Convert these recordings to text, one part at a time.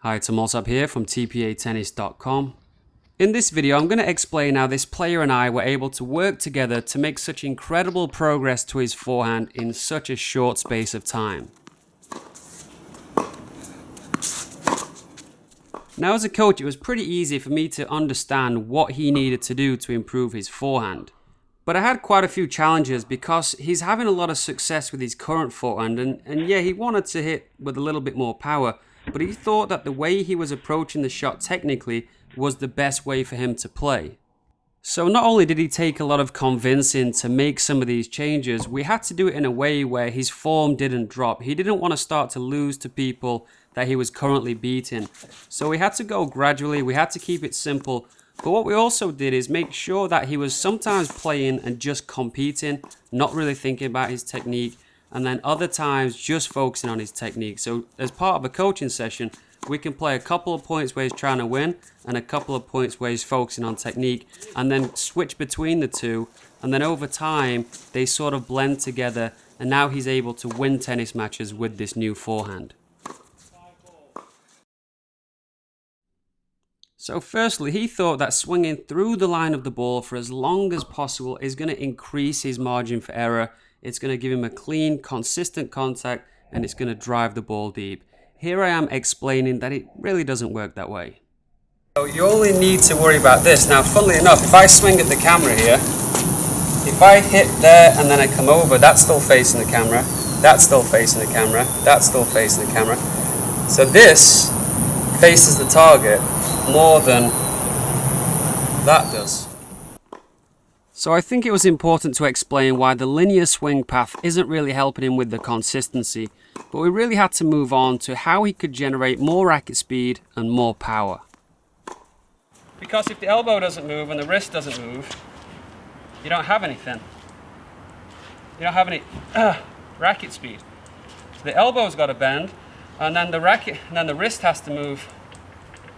Hi, it's Allsopp here from tpatennis.com. In this video, I'm going to explain how this player and I were able to work together to make such incredible progress to his forehand in such a short space of time. Now, as a coach, it was pretty easy for me to understand what he needed to do to improve his forehand. But I had quite a few challenges because he's having a lot of success with his current forehand, and yeah, he wanted to hit with a little bit more power, but he thought that the way he was approaching the shot technically was the best way for him to play. So not only did he take a lot of convincing to make some of these changes, we had to do it in a way where his form didn't drop. He didn't want to start to lose to people that he was currently beating. So we had to go gradually, we had to keep it simple. But what we also did is make sure that he was sometimes playing and just competing, not really thinking about his technique, and then other times just focusing on his technique. So as part of a coaching session, we can play a couple of points where he's trying to win and a couple of points where he's focusing on technique, and then switch between the two. And then over time, they sort of blend together, and now he's able to win tennis matches with this new forehand. So firstly, he thought that swinging through the line of the ball for as long as possible is going to increase his margin for error. It's going to give him a clean, consistent contact, and it's going to drive the ball deep. Here I am explaining that it really doesn't work that way. So you only need to worry about this. Now, funnily enough, if I swing at the camera here, if I hit there and then I come over, that's still facing the camera, that's still facing the camera, that's still facing the camera. So this faces the target more than that does. So I think it was important to explain why the linear swing path isn't really helping him with the consistency, but we really had to move on to how he could generate more racket speed and more power. Because if the elbow doesn't move and the wrist doesn't move, you don't have anything. You don't have any racket speed. So the elbow's got to bend, and then the wrist has to move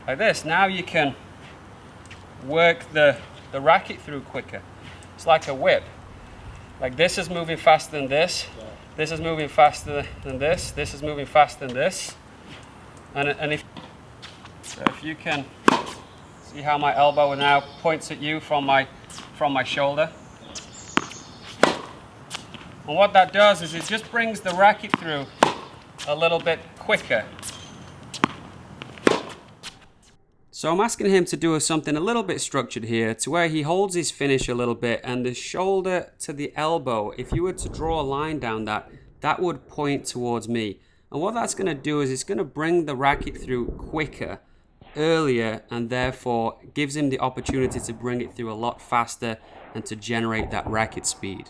like this. Now you can work the racket through quicker. It's like a whip. Like this is moving faster than this. This is moving faster than this. This is moving faster than this. And if you can see how my elbow now points at you from my shoulder. And what that does is it just brings the racket through a little bit quicker. So I'm asking him to do something a little bit structured here, to where he holds his finish a little bit, and the shoulder to the elbow, if you were to draw a line down that would point towards me. And what that's going to do is it's going to bring the racket through quicker, earlier, and therefore gives him the opportunity to bring it through a lot faster and to generate that racket speed.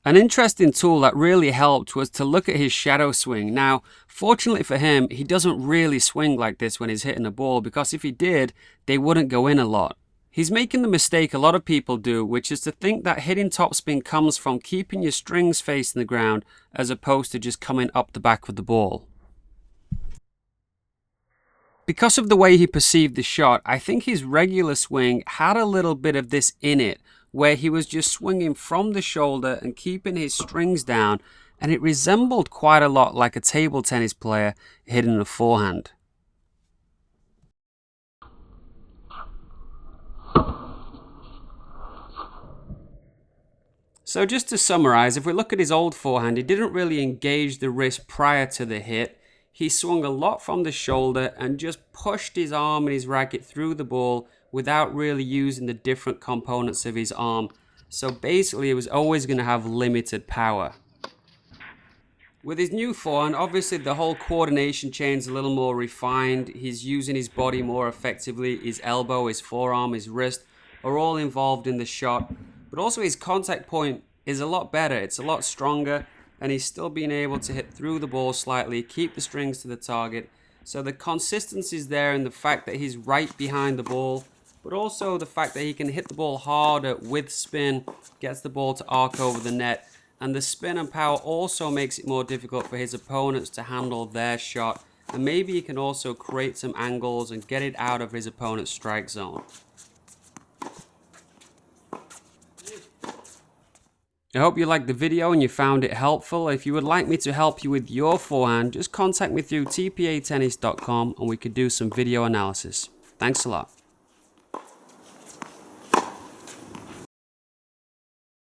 An interesting tool that really helped was to look at his shadow swing. Now, fortunately for him, he doesn't really swing like this when he's hitting a ball, because if he did, they wouldn't go in a lot. He's making the mistake a lot of people do, which is to think that hitting topspin comes from keeping your strings facing the ground as opposed to just coming up the back with the ball. Because of the way he perceived the shot, I think his regular swing had a little bit of this in it, where he was just swinging from the shoulder and keeping his strings down, and it resembled quite a lot like a table tennis player hitting a forehand. So just to summarize, if we look at his old forehand, he didn't really engage the wrist prior to the hit. He swung a lot from the shoulder and just pushed his arm and his racket through the ball without really using the different components of his arm. So basically, it was always going to have limited power. With his new forehand, obviously the whole coordination chain's a little more refined. He's using his body more effectively. His elbow, his forearm, his wrist are all involved in the shot. But also his contact point is a lot better. It's a lot stronger, and he's still being able to hit through the ball slightly, keep the strings to the target. So the consistency is there in the fact that he's right behind the ball, but also the fact that he can hit the ball harder with spin, gets the ball to arc over the net, and the spin and power also makes it more difficult for his opponents to handle their shot, and maybe he can also create some angles and get it out of his opponent's strike zone. I hope you liked the video and you found it helpful. If you would like me to help you with your forehand, just contact me through tpatennis.com and we could do some video analysis. Thanks a lot.